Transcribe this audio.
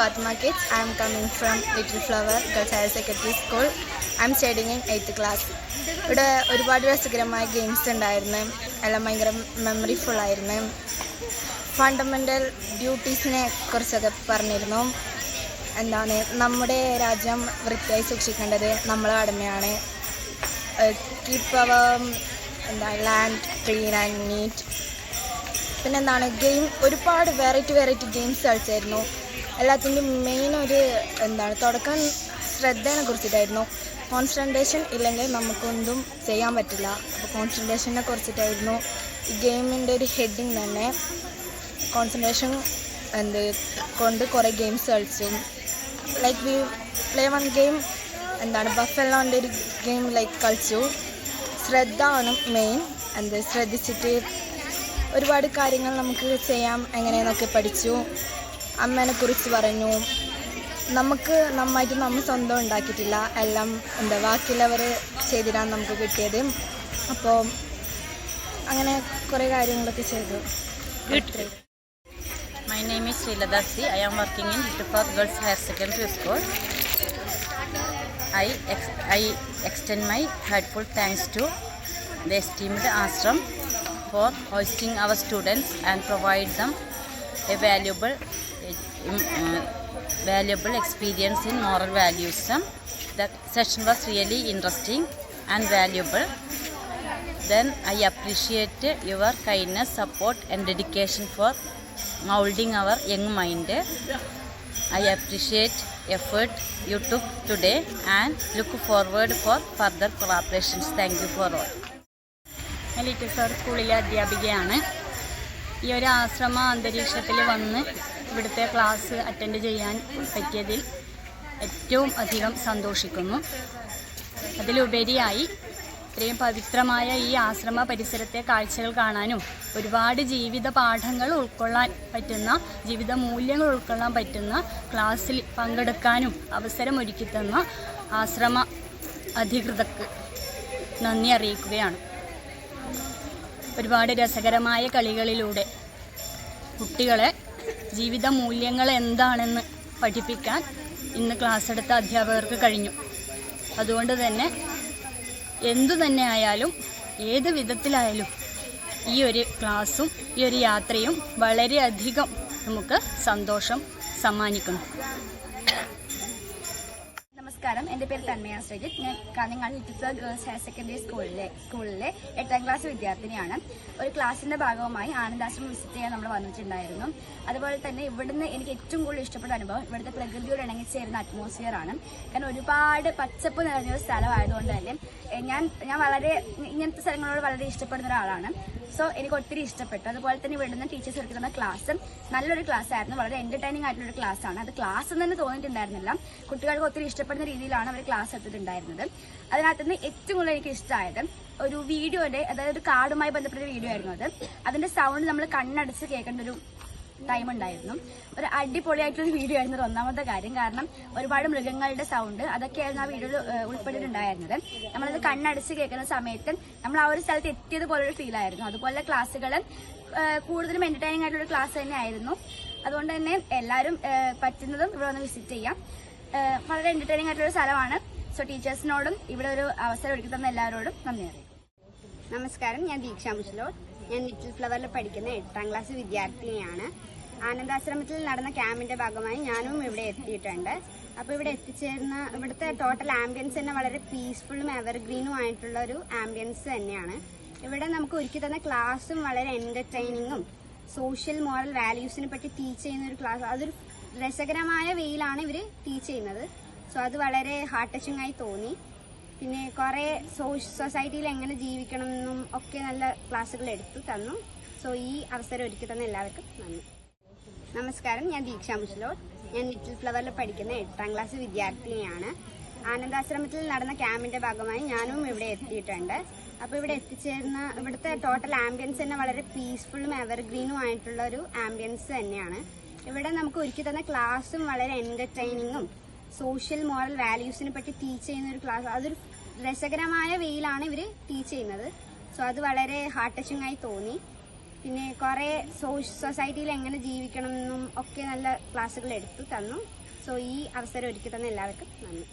Fatima Kids. I am coming from Little Flower Girls Higher Secondary School. I am studying in 8th class. ഇവിടെ ഒരുപാട് രസകരമായ games ഉണ്ടായിരുന്നു. എല്ലാം ഭയങ്കര മെമ്മറിഫുൾ ആയിരുന്നു. ഫണ്ടമെൻ്റൽ ഡ്യൂട്ടീസിനെ കുറിച്ചൊക്കെ പറഞ്ഞിരുന്നു. എന്താണ് നമ്മുടെ രാജ്യം വൃത്തിയായി സൂക്ഷിക്കേണ്ടത് നമ്മളെ കടമയാണ്. Keep our land clean and neat. പിന്നെന്താണ് ഗെയിം ഒരുപാട് വെറൈറ്റി ഗെയിംസ് കളിച്ചായിരുന്നു. എല്ലാത്തിൻ്റെയും മെയിൻ ഒരു തുടക്കം ശ്രദ്ധേനെ കുറിച്ചിട്ടായിരുന്നു. കോൺസെൻട്രേഷൻ ഇല്ലെങ്കിൽ നമുക്കൊന്നും ചെയ്യാൻ പറ്റില്ല. അപ്പോൾ കോൺസെൻട്രേഷനെ കുറിച്ചിട്ടായിരുന്നു ഈ ഗെയിമിൻ്റെ ഒരു ഹെഡിങ് തന്നെ. കോൺസെൻട്രേഷൻ കൊണ്ട് കുറേ ഗെയിംസ് കളിച്ചു. Like we play one game ബഫലോൻ്റെ ഒരു ഗെയിം കളിച്ചു. ശ്രദ്ധ ആണ് മെയിൻ. ശ്രദ്ധിച്ചിട്ട് ഒരുപാട് കാര്യങ്ങൾ നമുക്ക് ചെയ്യാം എങ്ങനെയെന്നൊക്കെ പഠിച്ചു. അമ്മേനെ കുറിച്ച് പറഞ്ഞു. നമുക്ക് നന്നായിട്ട് നമ്മൾ സ്വന്തം ഉണ്ടാക്കിയിട്ടില്ല, എല്ലാം ബാക്കിയുള്ളവർ ചെയ്തിട്ടാണ് നമുക്ക് കിട്ടിയത്. അപ്പോൾ അങ്ങനെ കുറേ കാര്യങ്ങളൊക്കെ ചെയ്തു. My name is Srilada C. I am working in Little Flower Girls Higher Secondary School. I extend my heartfelt thanks to the esteemed Ashram for hosting our students and provide them a valuable experience in moral values. The session was really interesting and valuable. Then I appreciate your kindness, support and dedication for molding our young mind. I appreciate effort you took today and look forward for further collaborations. Thank you for all. ഞാൻ little flower സ്കൂളിലെ അധ്യാപികയാണ്. ഈ ഒരു ആശ്രമ അന്തരീക്ഷത്തിൽ വന്ന് ഇവിടുത്തെ class attend ചെയ്യാൻ പറ്റിയതിൽ ഏറ്റവും അധികം സന്തോഷിക്കുന്നു. അതിലുപരിയായി ഇത്രയും പവിത്രമായ ഈ ആശ്രമ പരിസരത്തെ കാഴ്ചകൾ കാണാനും ഒരുപാട് ജീവിത പാഠങ്ങൾ ഉൾക്കൊള്ളാൻ പറ്റുന്ന, ജീവിത മൂല്യങ്ങൾ ഉൾക്കൊള്ളാൻ പറ്റുന്ന ക്ലാസ്സിൽ പങ്കെടുക്കാനും അവസരമൊരുക്കി തന്ന ആശ്രമ അധികൃതർക്ക് നന്ദി അറിയിക്കുകയാണ്. ഒരുപാട് രസകരമായ കളികളിലൂടെ കുട്ടികളെ ജീവിത മൂല്യങ്ങൾ എന്താണെന്ന് പഠിപ്പിക്കാൻ ഇന്ന് ക്ലാസ് എടുത്ത അധ്യാപകർക്ക് കഴിഞ്ഞു. അതുകൊണ്ട് തന്നെ എന്തു തന്നെ ആയാലും ഏത് വിധത്തിലായാലും ഈ ഒരു ക്ലാസ്സും ഈ ഒരു യാത്രയും വളരെയധികം നമുക്ക് സന്തോഷം സമ്മാനിക്കുന്നു. നമസ്കാരം, എൻ്റെ പേര് തന്മയ ശ്രീജിത്ത്. ഞാൻ Kanhangad little flower girls higher secondary സ്കൂളിലെ 8ാം ക്ലാസ് വിദ്യാർത്ഥിനിയാണ്. ഒരു ക്ലാസ്സിൻ്റെ ഭാഗമായി ആനന്ദാശ്രമം വിസിറ്റ് ചെയ്യാൻ നമ്മൾ വന്നിട്ടുണ്ടായിരുന്നു. അതുപോലെ തന്നെ ഇവിടുന്ന് എനിക്ക് ഏറ്റവും കൂടുതൽ ഇഷ്ടപ്പെട്ട അനുഭവം ഇവിടുത്തെ പ്രകൃതിയോട് ഇണങ്ങിച്ചേരുന്ന അറ്റ്മോസ്ഫിയർ ആണ്. കാരണം ഒരുപാട് പച്ചപ്പ് നിറഞ്ഞൊരു സ്ഥലമായതുകൊണ്ട് തന്നെ ഞാൻ വളരെ ഇങ്ങനത്തെ സ്ഥലങ്ങളോട് വളരെ ഇഷ്ടപ്പെടുന്ന ഒരാളാണ്. സോ എനിക്ക് ഒത്തിരി ഇഷ്ടപ്പെട്ടു. അതുപോലെ തന്നെ ഇവിടുന്ന് ടീച്ചേഴ്സ് എടുക്കുന്ന ക്ലാസ് നല്ലൊരു ക്ലാസ് ആയിരുന്നു. വളരെ എന്റർടൈനിങ് ആയിട്ടുള്ളൊരു ക്ലാസ് ആണ്. അത് ക്ലാസ് എന്ന് തന്നെ തോന്നിയിട്ടുണ്ടായിരുന്നില്ല. കുട്ടികൾക്ക് ഒത്തിരി ഇഷ്ടപ്പെടുന്ന രീതിയിലാണ് അവർ ക്ലാസ് എടുത്തിട്ടുണ്ടായിരുന്നത്. അതിനകത്ത് നിന്ന് ഏറ്റവും കൂടുതൽ എനിക്ക് ഇഷ്ടമായത് ഒരു വീഡിയോയുടെ, അതായത് ഒരു കാർഡുമായി ബന്ധപ്പെട്ട വീഡിയോ ആയിരുന്നു അത്. അതിന്റെ സൗണ്ട് നമ്മൾ കണ്ണടച്ച് കേൾക്കേണ്ട ഒരു ടൈം ഉണ്ടായിരുന്നു. ഒരു അടിപൊളിയായിട്ടൊരു വീഡിയോ ആയിരുന്നു ഒന്നാമത്തെ കാര്യം. കാരണം ഒരുപാട് മൃഗങ്ങളുടെ സൗണ്ട് അതൊക്കെയായിരുന്നു ആ വീഡിയോയിൽ ഉൾപ്പെട്ടിട്ടുണ്ടായിരുന്നത്. നമ്മളത് കണ്ണടച്ച് കേൾക്കുന്ന സമയത്ത് നമ്മൾ ആ ഒരു സ്ഥലത്ത് എത്തിയതുപോലൊരു ഫീൽ ആയിരുന്നു. അതുപോലെ ക്ലാസ്സുകൾ കൂടുതലും എന്റർടൈനിങ് ആയിട്ടുള്ള ക്ലാസ് തന്നെ ആയിരുന്നു. അതുകൊണ്ട് തന്നെ എല്ലാവരും പറ്റുന്നതും ഇവിടെ ഒന്ന് വിസിറ്റ് ചെയ്യാം. വളരെ എന്റർടൈനിങ് ആയിട്ടുള്ള സ്ഥലമാണ്. സോ ടീച്ചേഴ്സിനോടും ഇവിടെ ഒരു അവസരം ഒരുക്കി തന്ന എല്ലാവരോടും നന്ദി അറിയിക്കും. നമസ്കാരം, ഞാൻ ദീക്ഷ മുസ്ലോർ. ഞാൻ ലിറ്റിൽ ഫ്ലവറിൽ പഠിക്കുന്ന 8ാം ക്ലാസ് വിദ്യാർത്ഥിനിയാണ്. ആനന്ദാശ്രമത്തിൽ നടന്ന ക്യാമ്പിന്റെ ഭാഗമായി ഞാനും ഇവിടെ എത്തിയിട്ടുണ്ട്. അപ്പോൾ ഇവിടെ എത്തിച്ചേർന്ന ഇവിടുത്തെ ടോട്ടൽ ആംബിയൻസ് തന്നെ വളരെ പീസ്ഫുള്ളും എവർഗ്രീനും ആയിട്ടുള്ള ഒരു ആംബിയൻസ് തന്നെയാണ്. ഇവിടെ നമുക്ക് ഒരുക്കി തന്ന ക്ലാസ്സും വളരെ എന്റർടൈനിങ്ങും സോഷ്യൽ മോറൽ വാല്യൂസിനെ പറ്റി ടീച്ച് ചെയ്യുന്ന ഒരു ക്ലാസ്. അതൊരു രസകരമായ വേയിലാണ് ഇവർ ടീച്ച് ചെയ്യുന്നത്. സോ അത് വളരെ ഹാർട്ട് ടച്ചിങ് ആയി തോന്നി. പിന്നെ കുറേ സൊസൈറ്റിയിൽ എങ്ങനെ ജീവിക്കണം എന്നും ഒക്കെ നല്ല ക്ലാസ്സുകൾ എടുത്തു തന്നു. സോ ഈ അവസരം ഒരുക്കി തന്ന എല്ലാവർക്കും നന്ദി. നമസ്കാരം, ഞാൻ ദീക്ഷ മുസ്ലോർ. ഞാൻ ലിറ്റിൽ ഫ്ലവറിൽ പഠിക്കുന്ന 8ാം ക്ലാസ് വിദ്യാർത്ഥിനിയാണ്. ആനന്ദാശ്രമത്തിൽ നടന്ന ക്യാമ്പിന്റെ ഭാഗമായി ഞാനും ഇവിടെ എത്തിയിട്ടുണ്ട്. അപ്പോൾ ഇവിടെ എത്തിച്ചേർന്ന ഇവിടുത്തെ ടോട്ടൽ ആംബിയൻസ് തന്നെ വളരെ പീസ്ഫുള്ളും എവർഗ്രീനും ആയിട്ടുള്ള ഒരു ആംബിയൻസ് തന്നെയാണ്. ഇവിടെ നമുക്ക് ഒരുക്കി തന്ന ക്ലാസ്സും വളരെ എന്റർടൈനിങ്ങും സോഷ്യൽ മോറൽ വാല്യൂസിനെ പറ്റി ടീച്ച് ചെയ്യുന്ന ഒരു ക്ലാസ്. അതൊരു രസകരമായ വേയിലാണ് ഇവർ ടീച്ച് ചെയ്യുന്നത്. സോ അത് വളരെ ഹാർട്ട് ടച്ചിങ് ആയി തോന്നി. പിന്നെ കുറേ സൊസൈറ്റിയിൽ എങ്ങനെ ജീവിക്കണം എന്നും ഒക്കെ നല്ല ക്ലാസ്സുകൾ എടുത്തു തന്നു. സോ ഈ അവസരം ഒരുക്കി തന്ന എല്ലാവർക്കും നന്ദി.